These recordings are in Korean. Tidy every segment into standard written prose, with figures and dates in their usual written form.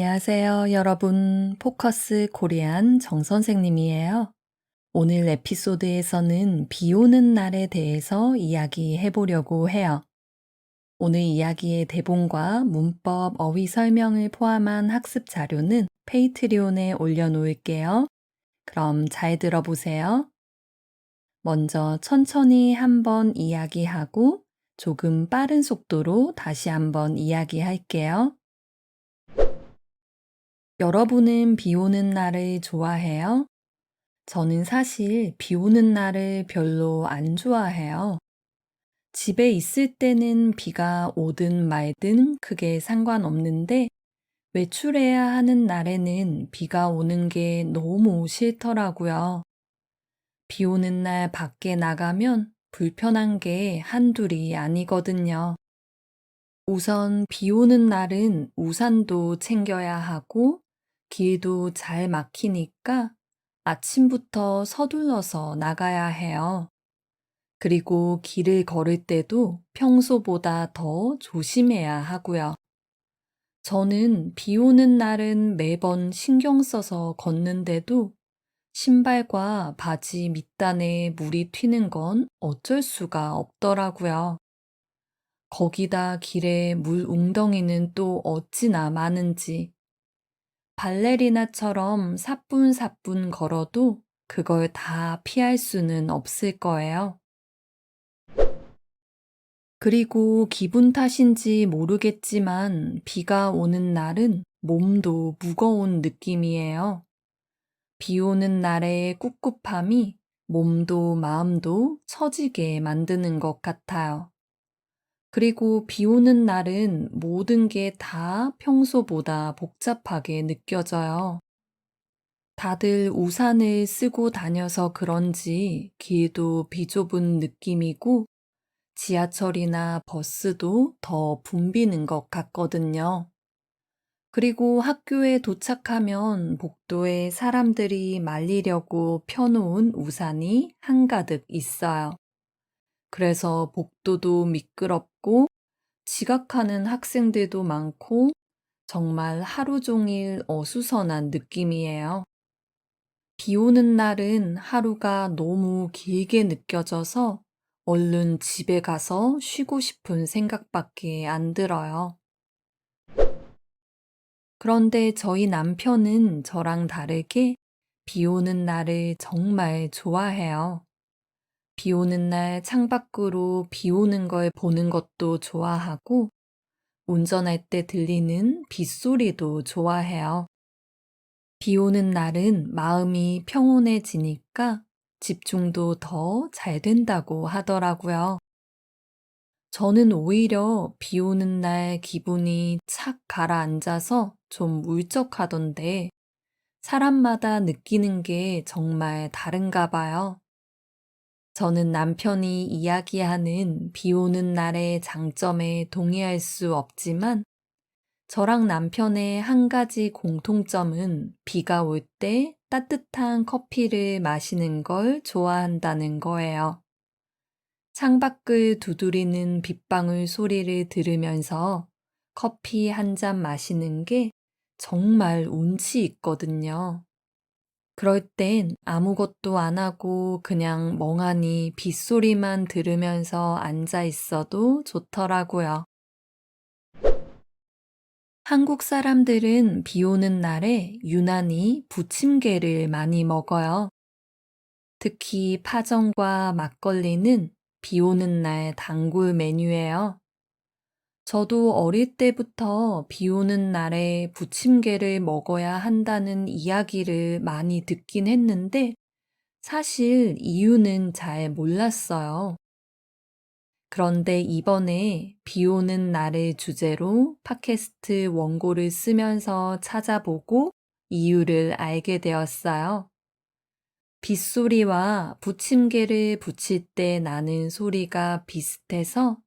안녕하세요, 여러분. 포커스 코리안 정 선생님이에요. 오늘 에피소드에서는 비 오는 날에 대해서 이야기해 보려고 해요. 오늘 이야기의 대본과 문법, 어휘 설명을 포함한 학습 자료는 페이트리온에 올려놓을게요. 그럼 잘 들어보세요. 먼저 천천히 한번 이야기하고 조금 빠른 속도로 다시 한번 이야기할게요. 여러분은 비 오는 날을 좋아해요? 저는 사실 비 오는 날을 별로 안 좋아해요. 집에 있을 때는 비가 오든 말든 크게 상관없는데 외출해야 하는 날에는 비가 오는 게 너무 싫더라고요. 비 오는 날 밖에 나가면 불편한 게 한둘이 아니거든요. 우선 비 오는 날은 우산도 챙겨야 하고 길도 잘 막히니까 아침부터 서둘러서 나가야 해요. 그리고 길을 걸을 때도 평소보다 더 조심해야 하고요. 저는 비 오는 날은 매번 신경 써서 걷는데도 신발과 바지 밑단에 물이 튀는 건 어쩔 수가 없더라고요. 거기다 길에 물 웅덩이는 또 어찌나 많은지. 발레리나처럼 사뿐사뿐 걸어도 그걸 다 피할 수는 없을 거예요. 그리고 기분 탓인지 모르겠지만 비가 오는 날은 몸도 무거운 느낌이에요. 비 오는 날의 꿉꿉함이 몸도 마음도 처지게 만드는 것 같아요. 그리고 비 오는 날은 모든 게 다 평소보다 복잡하게 느껴져요. 다들 우산을 쓰고 다녀서 그런지 길도 비좁은 느낌이고 지하철이나 버스도 더 붐비는 것 같거든요. 그리고 학교에 도착하면 복도에 사람들이 말리려고 펴놓은 우산이 한가득 있어요. 그래서 복도도 미끄럽고 지각하는 학생들도 많고 정말 하루 종일 어수선한 느낌이에요. 비 오는 날은 하루가 너무 길게 느껴져서 얼른 집에 가서 쉬고 싶은 생각밖에 안 들어요. 그런데 저희 남편은 저랑 다르게 비 오는 날을 정말 좋아해요. 비 오는 날 창밖으로 비 오는 걸 보는 것도 좋아하고 운전할 때 들리는 빗소리도 좋아해요. 비 오는 날은 마음이 평온해지니까 집중도 더 잘 된다고 하더라고요. 저는 오히려 비 오는 날 기분이 착 가라앉아서 좀 울적하던데 사람마다 느끼는 게 정말 다른가 봐요. 저는 남편이 이야기하는 비 오는 날의 장점에 동의할 수 없지만 저랑 남편의 한 가지 공통점은 비가 올 때 따뜻한 커피를 마시는 걸 좋아한다는 거예요. 창밖을 두드리는 빗방울 소리를 들으면서 커피 한 잔 마시는 게 정말 운치 있거든요. 그럴 땐 아무것도 안 하고 그냥 멍하니 빗소리만 들으면서 앉아 있어도 좋더라고요. 한국 사람들은 비 오는 날에 유난히 부침개를 많이 먹어요. 특히 파전과 막걸리는 비 오는 날 단골 메뉴예요. 저도 어릴 때부터 비 오는 날에 부침개를 먹어야 한다는 이야기를 많이 듣긴 했는데 사실 이유는 잘 몰랐어요. 그런데 이번에 비 오는 날을 주제로 팟캐스트 원고를 쓰면서 찾아보고 이유를 알게 되었어요. 빗소리와 부침개를 붙일 때 나는 소리가 비슷해서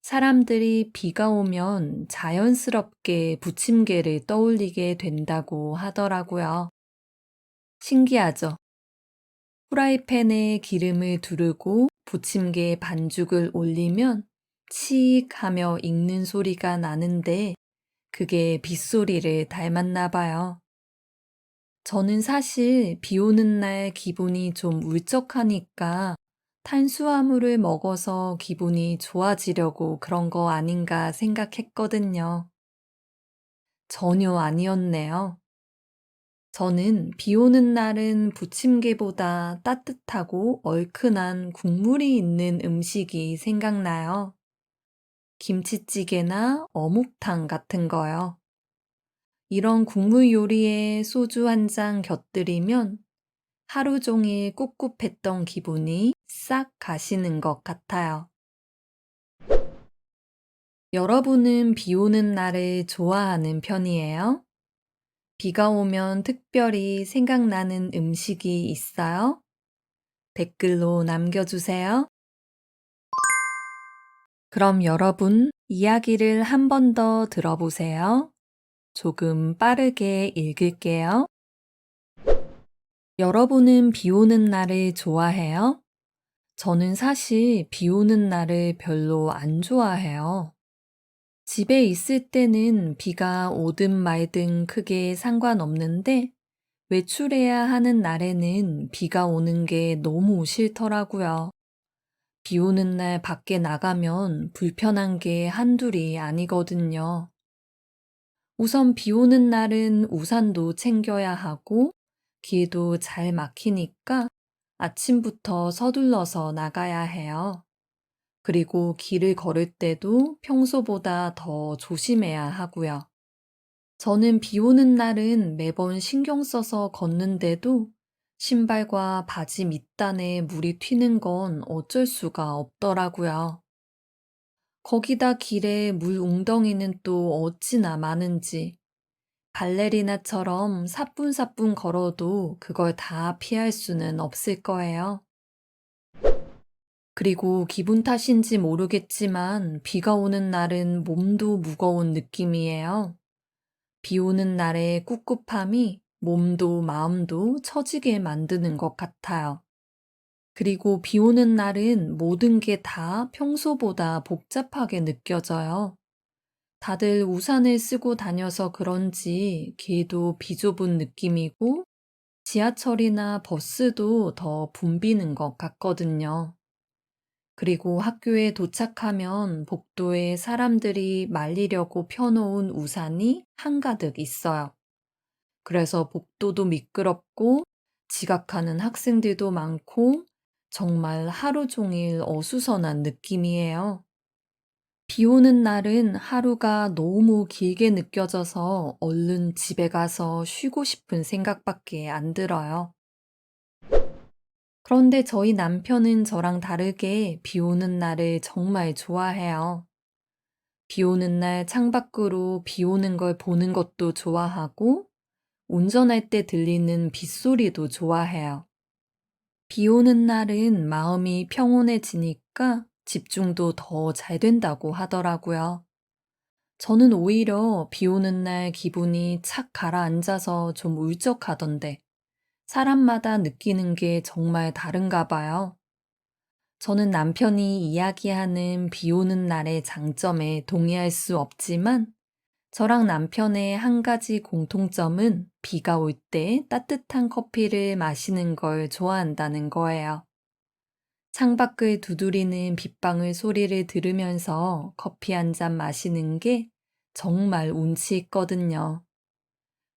사람들이 비가 오면 자연스럽게 부침개를 떠올리게 된다고 하더라고요. 신기하죠? 후라이팬에 기름을 두르고 부침개 반죽을 올리면 치익 하며 익는 소리가 나는데 그게 빗소리를 닮았나 봐요. 저는 사실 비 오는 날 기분이 좀 울적하니까 탄수화물을 먹어서 기분이 좋아지려고 그런 거 아닌가 생각했거든요. 전혀 아니었네요. 저는 비 오는 날은 부침개보다 따뜻하고 얼큰한 국물이 있는 음식이 생각나요. 김치찌개나 어묵탕 같은 거요. 이런 국물 요리에 소주 한 잔 곁들이면 하루 종일 꿉꿉했던 기분이 싹 가시는 것 같아요. 여러분은 비 오는 날을 좋아하는 편이에요? 비가 오면 특별히 생각나는 음식이 있어요? 댓글로 남겨주세요. 그럼 여러분, 이야기를 한 번 더 들어보세요. 조금 빠르게 읽을게요. 여러분은 비 오는 날을 좋아해요? 저는 사실 비 오는 날을 별로 안 좋아해요. 집에 있을 때는 비가 오든 말든 크게 상관없는데 외출해야 하는 날에는 비가 오는 게 너무 싫더라고요. 비 오는 날 밖에 나가면 불편한 게 한둘이 아니거든요. 우선 비 오는 날은 우산도 챙겨야 하고 길도 잘 막히니까 아침부터 서둘러서 나가야 해요. 그리고 길을 걸을 때도 평소보다 더 조심해야 하고요. 저는 비 오는 날은 매번 신경 써서 걷는데도 신발과 바지 밑단에 물이 튀는 건 어쩔 수가 없더라고요. 거기다 길에 물 웅덩이는 또 어찌나 많은지 발레리나처럼 사뿐사뿐 걸어도 그걸 다 피할 수는 없을 거예요. 그리고 기분 탓인지 모르겠지만 비가 오는 날은 몸도 무거운 느낌이에요. 비 오는 날의 꿉꿉함이 몸도 마음도 처지게 만드는 것 같아요. 그리고 비 오는 날은 모든 게 다 평소보다 복잡하게 느껴져요. 다들 우산을 쓰고 다녀서 그런지 길도 비좁은 느낌이고 지하철이나 버스도 더 붐비는 것 같거든요. 그리고 학교에 도착하면 복도에 사람들이 말리려고 펴놓은 우산이 한가득 있어요. 그래서 복도도 미끄럽고 지각하는 학생들도 많고 정말 하루 종일 어수선한 느낌이에요. 비 오는 날은 하루가 너무 길게 느껴져서 얼른 집에 가서 쉬고 싶은 생각밖에 안 들어요. 그런데 저희 남편은 저랑 다르게 비 오는 날을 정말 좋아해요. 비 오는 날 창밖으로 비 오는 걸 보는 것도 좋아하고 운전할 때 들리는 빗소리도 좋아해요. 비 오는 날은 마음이 평온해지니까 집중도 더 잘 된다고 하더라고요. 저는 오히려 비 오는 날 기분이 착 가라앉아서 좀 울적하던데 사람마다 느끼는 게 정말 다른가 봐요. 저는 남편이 이야기하는 비 오는 날의 장점에 동의할 수 없지만 저랑 남편의 한 가지 공통점은 비가 올 때 따뜻한 커피를 마시는 걸 좋아한다는 거예요. 창밖을 두드리는 빗방울 소리를 들으면서 커피 한 잔 마시는 게 정말 운치 있거든요.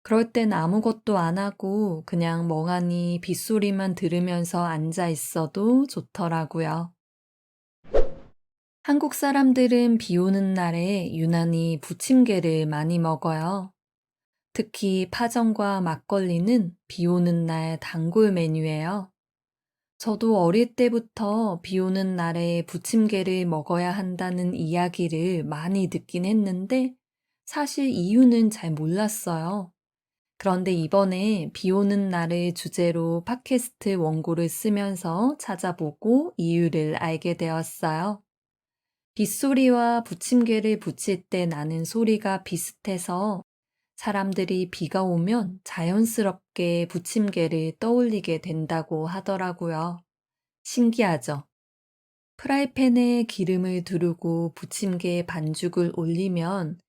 그럴 땐 아무것도 안 하고 그냥 멍하니 빗소리만 들으면서 앉아 있어도 좋더라고요. 한국 사람들은 비 오는 날에 유난히 부침개를 많이 먹어요. 특히 파전과 막걸리는 비 오는 날 단골 메뉴예요. 저도 어릴 때부터 비 오는 날에 부침개를 먹어야 한다는 이야기를 많이 듣긴 했는데 사실 이유는 잘 몰랐어요. 그런데 이번에 비 오는 날을 주제로 팟캐스트 원고를 쓰면서 찾아보고 이유를 알게 되었어요. 빗소리와 부침개를 붙일 때 나는 소리가 비슷해서 사람들이 비가 오면 자연스럽게 부침개를 떠올리게 된다고 하더라고요. 신기하죠? 프라이팬에 기름을 두르고 부침개 반죽을 올리면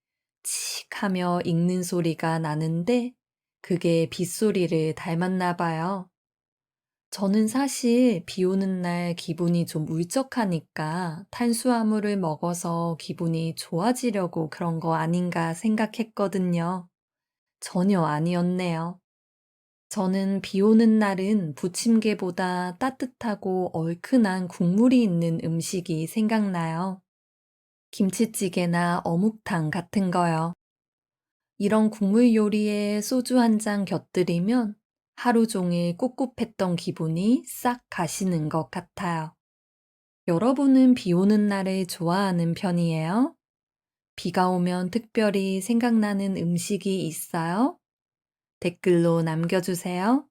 칙 하며 읽는 소리가 나는데 그게 빗소리를 닮았나 봐요. 저는 사실 비 오는 날 기분이 좀 울적하니까 탄수화물을 먹어서 기분이 좋아지려고 그런 거 아닌가 생각했거든요. 전혀 아니었네요. 저는 비 오는 날은 부침개보다 따뜻하고 얼큰한 국물이 있는 음식이 생각나요. 김치찌개나 어묵탕 같은 거요. 이런 국물 요리에 소주 한 잔 곁들이면 하루 종일 꿉꿉했던 기분이 싹 가시는 것 같아요. 여러분은 비 오는 날을 좋아하는 편이에요? 비가 오면 특별히 생각나는 음식이 있어요? 댓글로 남겨주세요.